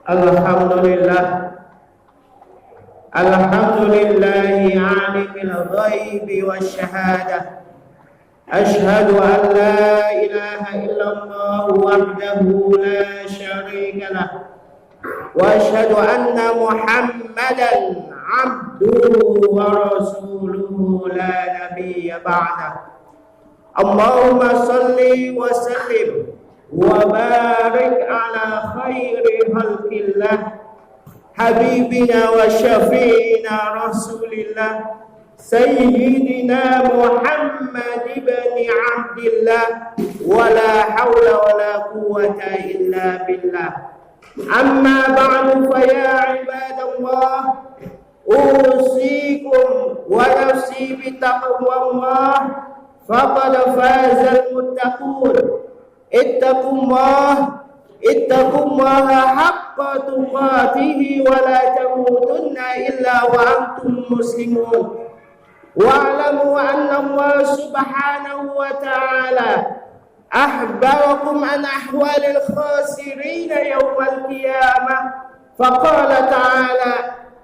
Alhamdulillah, alhamdulillahi alimil ghaibi wasyahadah. Ashhadu an la ilaha illallah wahdahu la syarika lah, wa ashhadu anna Muhammadan abduhu wa rasuluhu la nabiyya ba'dah. Allahumma salli wa sallim wa barik ala khairi khalqillah habibina wa syafi'ina rasulillah sayyidina Muhammad ibn Abdillah wa la hawla wa la quwwata illa billah. Amma ba'du, fa ya ibadallah, usikum wa nafsi bitaqwallah, faqad fazal muttaqun. Ittaqullaha haqqa tuqatihi wa la tamutunna illa wa antum muslimun. Wa'lamu anna Allah subhanahu wa ta'ala akhbarakum an ahwalil khasirin yawmal qiyamah. Faqala ta'ala: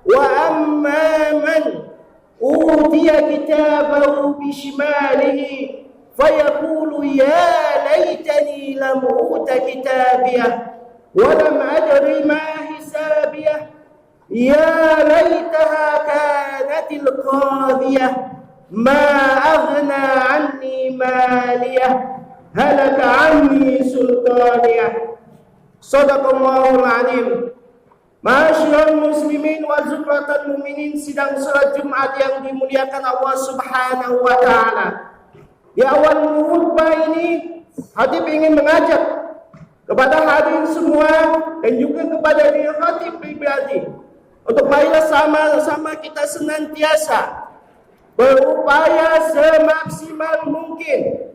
wa amma man utiya kitabahu bishimalihi fayaqulu ya laitani lam uta kitabiyah wa lam adri ma hisabiyah ya laitaha kanatil qadiyah ma aghna anni maliyah halaka anni sultaniyah. Shadaqallahul azim. Ma'asyiral muslimin wa zumratal mu'minin, sidang salat Jumat yang dimuliakan Allah Subhanahu wa taala. Di awal khutbah ini, Khatib ingin mengajak kepada hadirin semua dan juga kepada diri Khatib pribadi untuk marilah sama-sama kita senantiasa berupaya semaksimal mungkin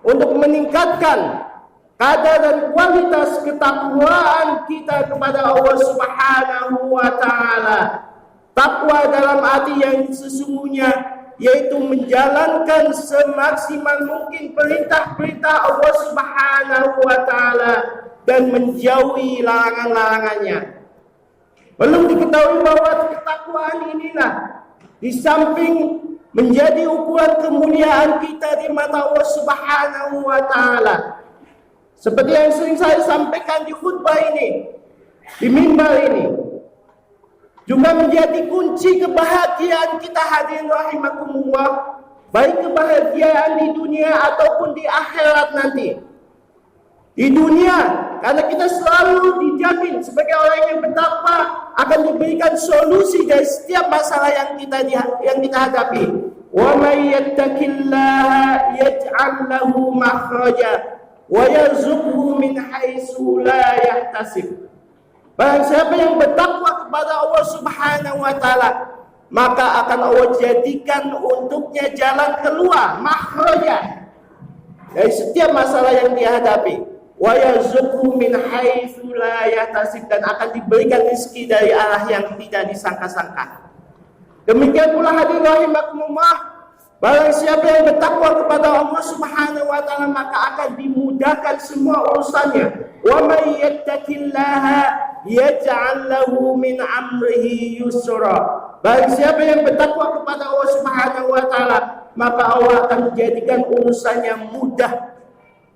untuk meningkatkan kadar dan kualitas ketakwaan kita kepada Allah Subhanahu wa taala. Takwa dalam arti yang sesungguhnya, yaitu menjalankan semaksimal mungkin perintah-perintah Allah Subhanahu wa taala dan menjauhi larangan-larangannya. Belum diketahui bahwa ketakwaan inilah di samping menjadi ukuran kemuliaan kita di mata Allah Subhanahu wa taala, seperti yang sering saya sampaikan di khutbah ini, di mimbar ini, juga menjadi kunci kebahagiaan kita hadirin rahimakumullah, baik kebahagiaan di dunia ataupun di akhirat nanti. Di dunia, karena kita selalu dijamin sebagai orang yang bertakwa akan diberikan solusi dari setiap masalah yang kita hadapi. Wa may yattaqillaha yaj'al lahu makhraja wa yarzuqhu min haitsu la yahtasib. Barang siapa yang bertakwa kepada Allah Subhanahu wa taala, maka akan Allah jadikan untuknya jalan keluar, makhraja, dari setiap masalah yang dia hadapi. Wa yarzuqhu min haitsu la yahtasib, dan akan diberikan rezeki dari arah yang tidak disangka-sangka. Demikian pula hadirin rahimakumullah, barang siapa yang bertakwa kepada Allah Subhanahu wa taala, maka akan dimudahkan semua urusannya. Wa may yattaqillaha yaj'al lahu min amrihi yusra. Barang siapa yang bertakwa kepada Allah Subhanahu wa taala, maka Allah akan menjadikan urusannya mudah.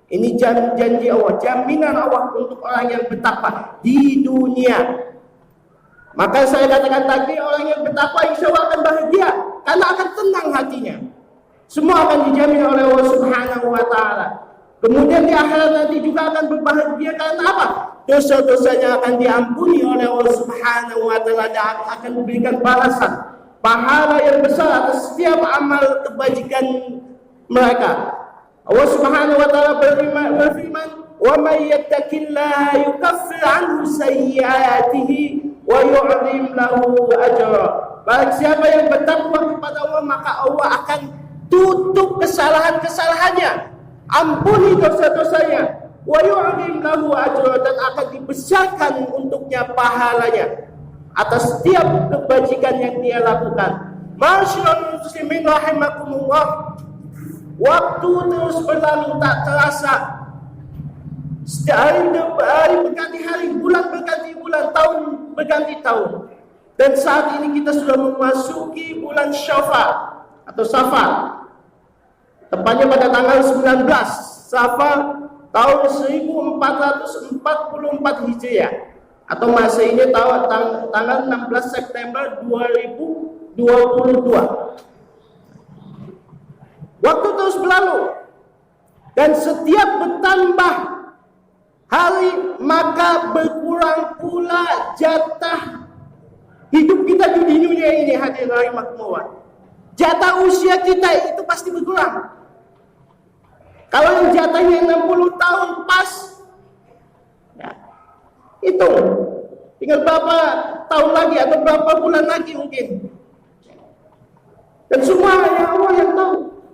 Ini janji Allah, jaminan Allah untuk orang yang bertakwa di dunia. Maka saya katakan tadi, orang yang bertakwa insya Allah akan bahagia, karena akan tenang hatinya. Semua akan dijamin oleh Allah Subhanahu wa taala. Kemudian di akhirat nanti juga akan berbahagia, karena apa? Dosa-dosanya akan diampuni oleh Allah Subhanahu wa taala dan akan memberikan balasan pahala yang besar atas setiap amal kebajikan mereka. Allah Subhanahu wa taala berfirman, "Wa may yattaqillaha yukaffir 'anhu sayyi'atihi wa yu'zim lahu ajra." Barang siapa yang bertakwa kepada Allah, maka Allah akan tutup kesalahan-kesalahannya, ampuni dosa-dosanya, wa yu'zim lahu ajra, dan akan dibesarkan untuknya pahalanya atas setiap kebajikan yang dia lakukan. Masyaallah muslimin rahimakumullah, waktu terus berlalu tak terasa. Hari berganti hari, bulan berganti bulan, tahun berganti tahun. Dan saat ini kita sudah memasuki bulan Syafar atau Safar. Tepatnya pada tanggal 19 Safar tahun 1444 Hijriah atau Masehinya tanggal 16 September 2022. Waktu terus berlalu dan setiap bertambah hari maka berkurang pula jatah hidup kita di dunia ini. Hadirin rahimakumullah, jatah usia kita itu pasti berkurang. Kalau yang jatahnya 60 tahun pas, ya, itu tinggal berapa tahun lagi atau berapa bulan lagi mungkin. Dan semua yang Allah yang tahu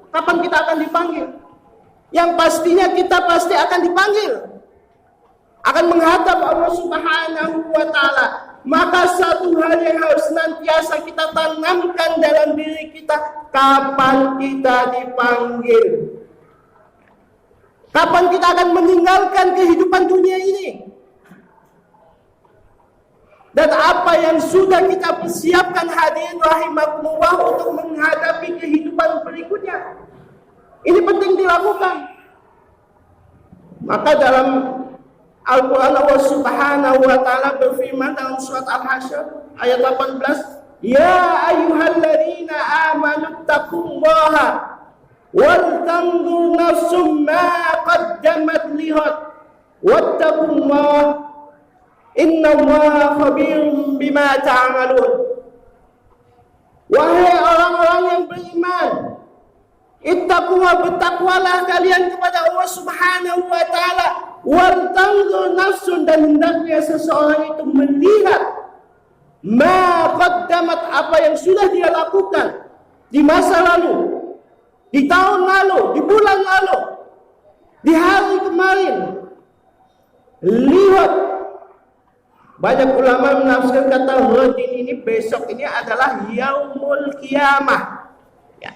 kapan kita akan dipanggil. Yang pastinya kita pasti akan dipanggil, akan menghadap Allah Subhanahu wa Ta'ala. Maka satu hal yang harus senantiasa kita tanamkan dalam diri kita, kapan kita dipanggil, kapan kita akan meninggalkan kehidupan dunia ini, dan apa yang sudah kita persiapkan hadirin rahimakumullah untuk menghadapi kehidupan berikutnya. Ini penting dilakukan. Maka dalam Al-Quran Allah Subhanahu wa Ta'ala berfirman dalam surat Al-Hasyr ayat 18, Ya ayyuhalladzina amanu taqullaha wal tanzur nafsum ma qaddamat lihat wattaqullaha innallaha khabirum bima ta'malun. Wahai orang-orang yang beriman, ittaqullah, bertakwalah kalian kepada Allah Subhanahu wa Ta'ala. Wal tanzur nafsun, dan hendaknya seseorang itu melihat ma qaddamat, apa yang sudah dia lakukan di masa lalu, di tahun lalu, di bulan lalu, di hari kemarin. Lihat, banyak ulama menafsirkan kata ghadin ini, besok ini adalah yaumul qiyamah. Ya.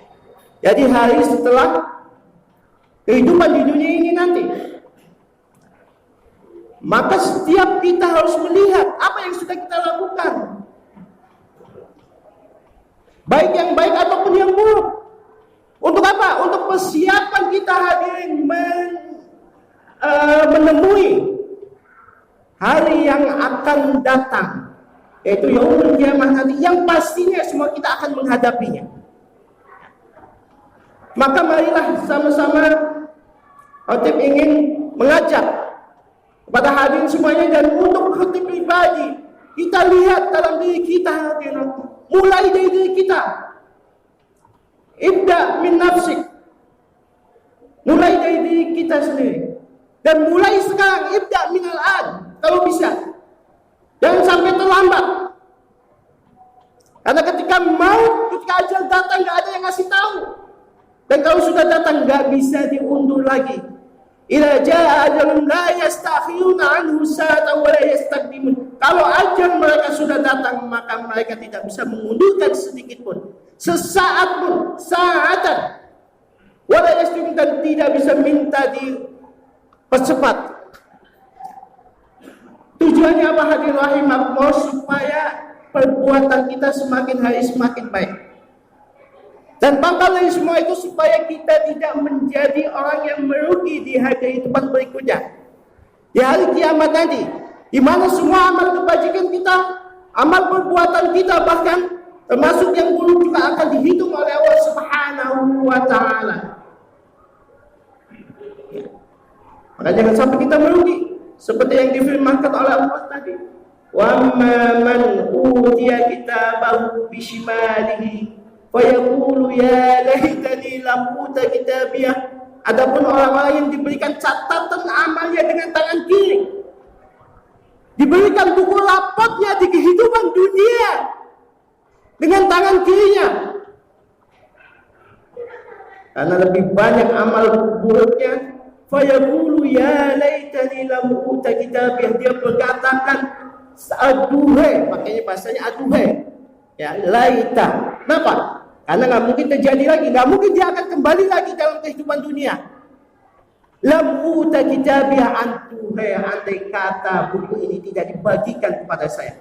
Jadi hari setelah kehidupan di dunia ini nanti. Maka setiap kita harus melihat apa yang sudah kita lakukan, baik yang baik ataupun yang buruk. Untuk apa? Untuk persiapan kita hadirin menemui hari yang akan datang, yaitu yaumul qiyamah nanti, yang pastinya semua kita akan menghadapinya. Maka marilah sama-sama Khatib ingin mengajak kepada hadirin semuanya, dan untuk khatib pribadi, kita lihat dalam diri kita hadirin, mulai dari diri kita. Ibda min nafsik, mulai dari diri kita sendiri, dan mulai sekarang, ibda min al-an, kalau bisa, jangan sampai terlambat. Karena ketika ajal datang, gak ada yang ngasih tahu, dan kalau sudah datang gak bisa diundur lagi. Idza jaa ajalun la yastakhiruna anhu sa'atan wa la yastaqdimun. Kalau ajal mereka sudah datang, maka mereka tidak bisa mengundurkan sedikit pun, sesaat pun, saatan, wa la yastaqdimun, dan tidak bisa minta dipercepat. Tujuannya apa hadirin rahimakumullah? Supaya perbuatan kita semakin hari semakin baik. Dan pangkal dari semua itu supaya kita tidak menjadi orang yang merugi di hari kehidupan berikutnya, di hari kiamat nanti, di mana semua amal kebajikan kita, amal perbuatan kita, bahkan termasuk yang buruk juga akan dihitung oleh Allah Subhanahu wa Ta'ala. Maka jangan sampai kita merugi, seperti yang difirmankan oleh Allah tadi, wa man utiya kitabahu bishimalihi fayaqulu ya laitani lam uta kitabiyah. Adapun orang-orang yang diberikan catatan amalnya dengan tangan kiri, diberikan buku rapotnya di kehidupan dunia dengan tangan kirinya, karena lebih banyak amal buruknya, fayaqulu ya laitani lam uta kitabiyah, dia berkatakan aduhai, makanya bahasanya aduhai, ya laita. Kenapa? Karena nggak mungkin terjadi lagi, nggak mungkin dia akan kembali lagi dalam kehidupan dunia. Lam uta kitabiyah antu, andai kata buku ini tidak dibagikan kepada saya.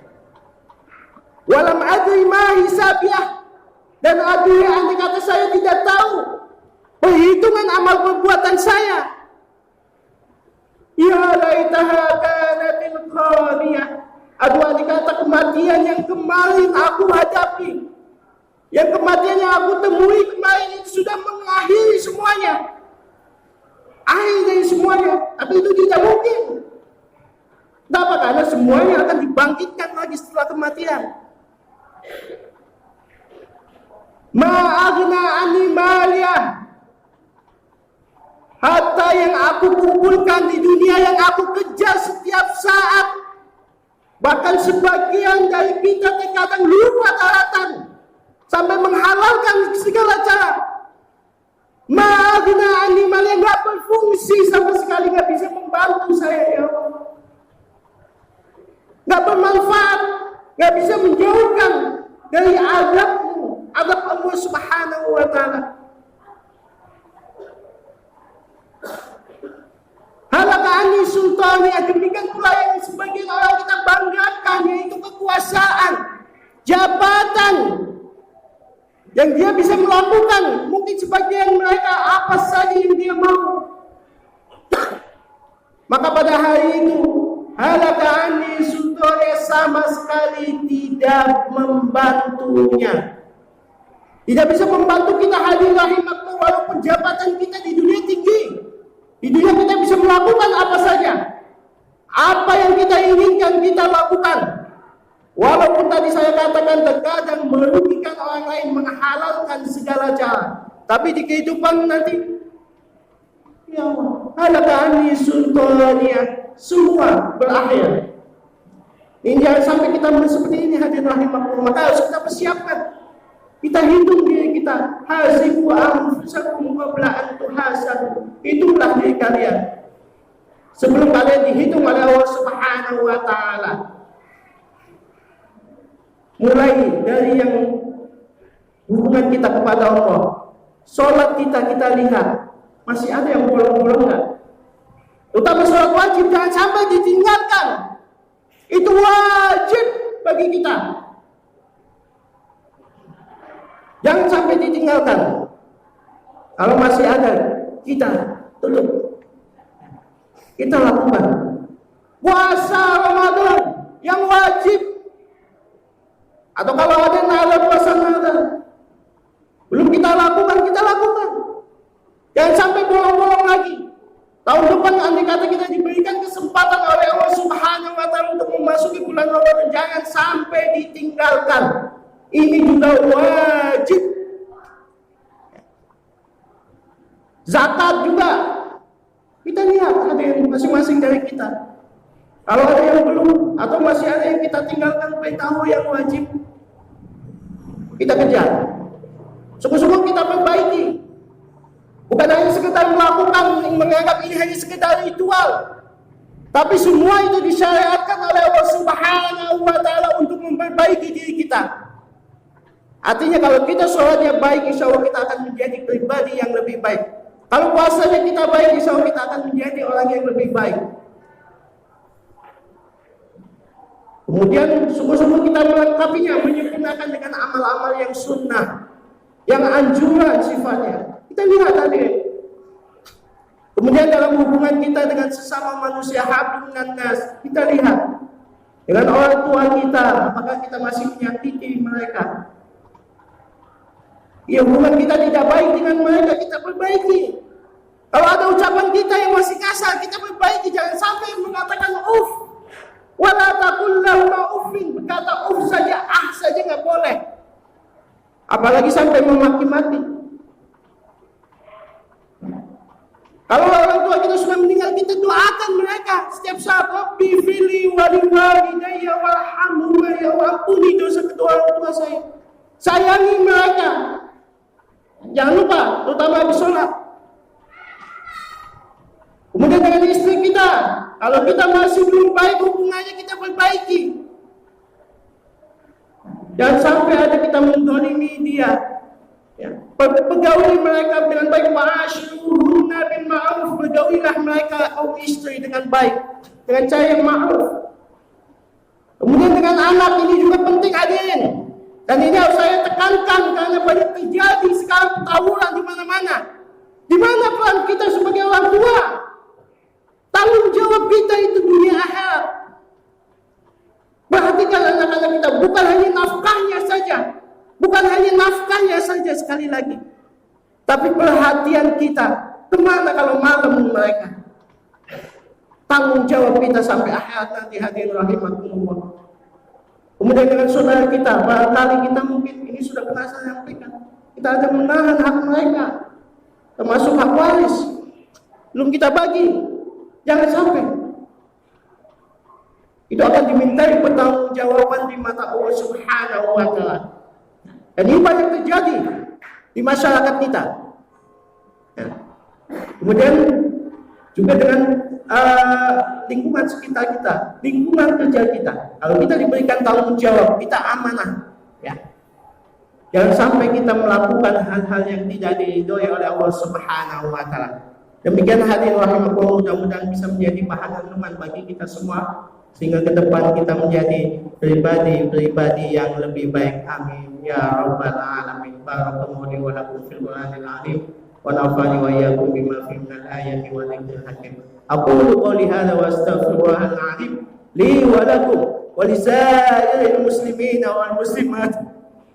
Walam adri ma hisabiyah, dan andai kata saya tidak tahu perhitungan amal perbuatan saya. Ya laitaha kanatil qadiyah. Aduh, andai kata kematian yang kemarin aku hadapi, yang kematian yang aku temui kemarin itu sudah mengakhiri semuanya, akhir dari semuanya. Tapi itu tidak mungkin. Kenapa? Karena semuanya akan dibangkitkan lagi setelah kematian. Ma'agna ani maliyah, harta yang aku kumpulkan di dunia, yang aku kejar setiap saat, bahkan sebagian dari kita terkadang lupa daratan sampai menghalalkan segala cara. Ma'agna ani maliyah, gak berfungsi sama sekali, gak bisa membantu saya, ya Allah. Gak bermanfaat, gak bisa menjauhkan dari azab-Mu, azab Allah Subhanahu wa ta'ala. Halaka anni sultani, demikian pula yang sebagian orang kita banggakan, yaitu kekuasaan, jabatan, yang dia bisa melakukan mungkin sebagian mereka apa saja yang dia mau. Maka pada hari itu halaka anni sultani sama sekali tidak membantunya. Tidak bisa membantu kita, hadir rahimakumullah, walaupun jabatan kita di dunia tinggi. Di dunia kita bisa melakukan apa saja. Apa yang kita inginkan kita lakukan. Walaupun tadi saya katakan terkadang merugikan orang lain, menghalalkan segala cara. Tapi di kehidupan nanti, ya Allah, halaka anni sultaniyah, semua berakhir. Ini jangan sampai kita seperti ini, hadir rahimakumullah. Maka harus kita persiapkan. Kita hitung diri kita, hasibu anfusakum qabla an tuhasabu. Hitunglah diri kalian sebelum kalian dihitung oleh Allah Subhanahu wa ta'ala. Mulai dari yang hubungan kita kepada Allah, sholat kita lihat masih ada yang bolong-bolong enggak? Terutama sholat wajib jangan sampai ditinggalkan. Itu wajib bagi kita. Jangan sampai ditinggalkan. Kalau masih ada, kita tolong, kita lakukan. Puasa Ramadan yang wajib, atau kalau ada nada puasa nada, belum kita lakukan, kita lakukan. Jangan sampai bolong-bolong lagi. Tahun depan andai kata kita diberikan kesempatan oleh Allah Subhanahu wa ta'ala untuk memasuki bulan Ramadan, jangan sampai ditinggalkan. Ini juga wajib. Zakat juga. Kita lihat ada yang masing-masing dari kita. Kalau ada yang belum, atau masih ada yang kita tinggalkan beritahu yang wajib, kita kejar. Sungguh-sungguh kita perbaiki. Bukan hanya sekedar melakukan, menganggap ini hanya sekedar ritual. Tapi semua itu disyariatkan oleh Allah Subhanahu wa ta'ala untuk memperbaiki diri kita. Artinya kalau kita sholatnya baik, insya Allah kita akan menjadi pribadi yang lebih baik. Kalau puasanya kita baik, insya Allah kita akan menjadi orang yang lebih baik. Kemudian sungguh-sungguh kita melengkapinya, menyempurnakan dengan amal-amal yang sunnah, yang anjuran sifatnya. Kita lihat tadi. Kemudian dalam hubungan kita dengan sesama manusia, hablum minan nas, kita lihat dengan orang tua kita, apakah kita masih menyakiti mereka. Ya, hubungan kita tidak baik dengan mereka, kita perbaiki. Kalau ada ucapan kita yang masih kasar, kita perbaiki. Jangan sampai mengatakan uf, wala taqul lahum uffin, berkata uf saja, ah saja nggak boleh. Apalagi sampai memaki-maki. Kalau orang tua kita sudah meninggal, kita doakan mereka setiap saat. Rabbi fili waliwalidayya warhamhuma, ya Allah, ampuni dosa kedua orang tua saya. Sayangi mereka. Jangan lupa, terutama habis sholat. Kemudian dengan istri kita, kalau kita masih belum baik hubungannya, kita perbaiki. Jangan sampai ada kita mendolimi dia. Ya, pergauli mereka dengan baik, wa'ashiruhunna bil ma'ruf, bergaulilah mereka kaum istri dengan baik, dengan cara yang ma'ruf. Kemudian dengan anak ini juga penting hadirin. Dan ini harus saya tekankan karena banyak terjadi sekarang tawuran di mana-mana. Di mana peran kita sebagai orang tua? Tanggung jawab kita itu dunia akhirat. Perhatikan anak-anak kita, bukan hanya nafkahnya saja. Bukan hanya nafkahnya saja sekali lagi. Tapi perhatian kita, kemana kalau malam mereka? Tanggung jawab kita sampai akhirat nanti, hadirin rahimakumullah. Kemudian dengan saudara kita, barangkali kita mungkin ini sudah pernah saya sampaikan, kita ada menahan hak mereka, termasuk hak waris, belum kita bagi. Jangan sampai itu akan dimintai pertanggungjawaban di mata Allah Subhanahu wa Ta'ala. Dan ini banyak terjadi di masyarakat kita. Ya. Kemudian juga dengan lingkungan sekitar kita, lingkungan kerja kita. Kalau kita diberikan tanggung jawab, kita amanah. Ya. Jangan sampai kita melakukan hal-hal yang tidak diridhoi oleh Allah Subhanahu wa Ta'ala. Demikian hadirin rahimakumullah, mudah-mudahan bisa menjadi bahan renungan bagi kita semua, sehingga ke depan kita menjadi pribadi-pribadi yang lebih baik. Amin ya rabbal alamin. Barakallahu li wa lakum fil Qur'anil azim wa nafa'ani wa iyyakum bima fihi minal ayati wa dzikril hakim. Aqulu qouli hadza wa astaghfirullahal azim li wa lakum wa li sa'iril muslimina wal muslimat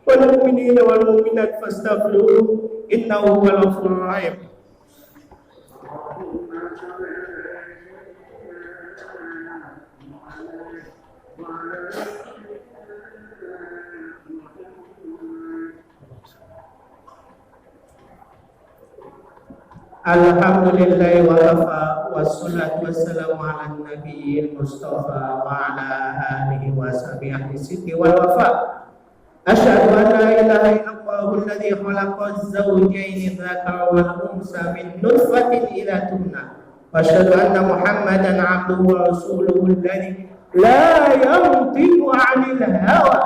wal mu'minina wal mu'minat fastaghfiruhu innahu huwal ghafurur rahim. Alhamdulillah wa kafa wassalatu wassalamu ala nabiyil mustafa wa ala alihi wa sahbihi ahli sidqi wal wafa. Asyhadu an la ilaha illallah alladzi khalaqaz zawjayn dzakara wal unsa min nutfatin ila tumna. Wa asyhadu anna Muhammadan 'abduhu wa rasuluhu alladzi la yantiqu 'anil hawa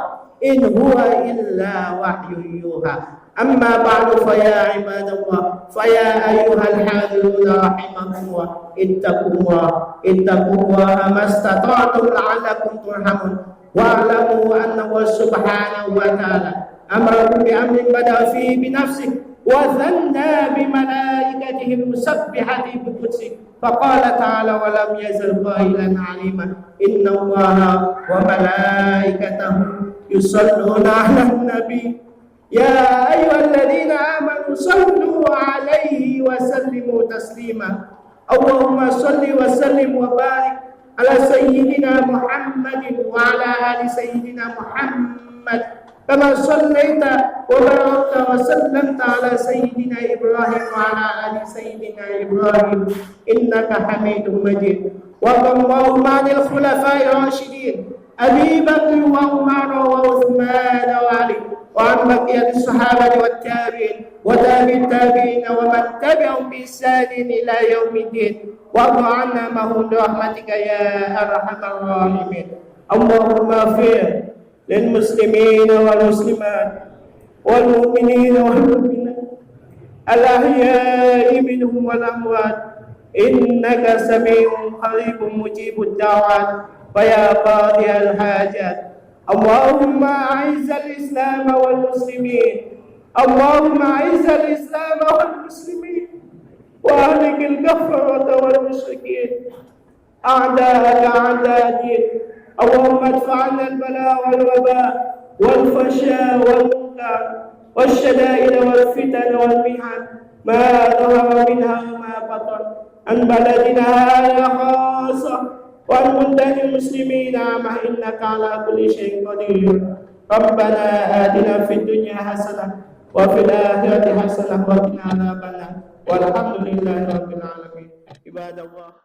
in huwa illa wahyun yuha. أما بعد فيا عباد الله فيا أيها الحاضرون رحمكم الله اتقوا الله ما استطعتم لعلكم ترحمون واعلموا أن الله سبحانه وتعالى أمركم بأمر بدأ فيه بنفسه وثنى بملائكته المسبحة بقدسه فقال تعالى ولم يزل قائلا عليما إن الله وملائكته يصلون على النبي يا أيها الذين آمنوا صلوا عليه وسلموا تسليما اللهم صل وسلم وبارك على سيدنا محمد وعلى آل سيدنا محمد كما صليت وباركت وسلمت على سيدنا إبراهيم وعلى آل سيدنا إبراهيم إنك حميد مجيد وارض اللهم عن الخلفاء الراشدين أبي بكر وعمر وعثمان وعلي وعن بقية الصحابة والتابعين وتابع التابعين ومن تبعهم بإحسان إلى يوم الدين وارض عنا معهم برحمتك يا أرحم الراحمين. اللهم اغفر للمسلمين والمسلمات والمؤمنين والمؤمنات الأحياء منهم والأموات إنك سميع قريب مجيب الدعوات فيا قاضي الحاجات. اللهم أعز الإسلام والمسلمين اللهم أعز الإسلام والمسلمين وأهلك الكفرة والمشركين أعداءك أعداء الدين. اللهم ادفع عنا البلاء والوباء والفحشاء والمنكر والشدائد والفتن والمحن ما ظهر منها وما بطن عن بلدنا هذا خاصة وعن بلدان المسلمين عامة إنك على كل شيء قدير. ربنا آتنا في الدنيا حسنة وفي الآخرة حسنة وقنا عذاب النار والحمد لله رب العالمين. عباد الله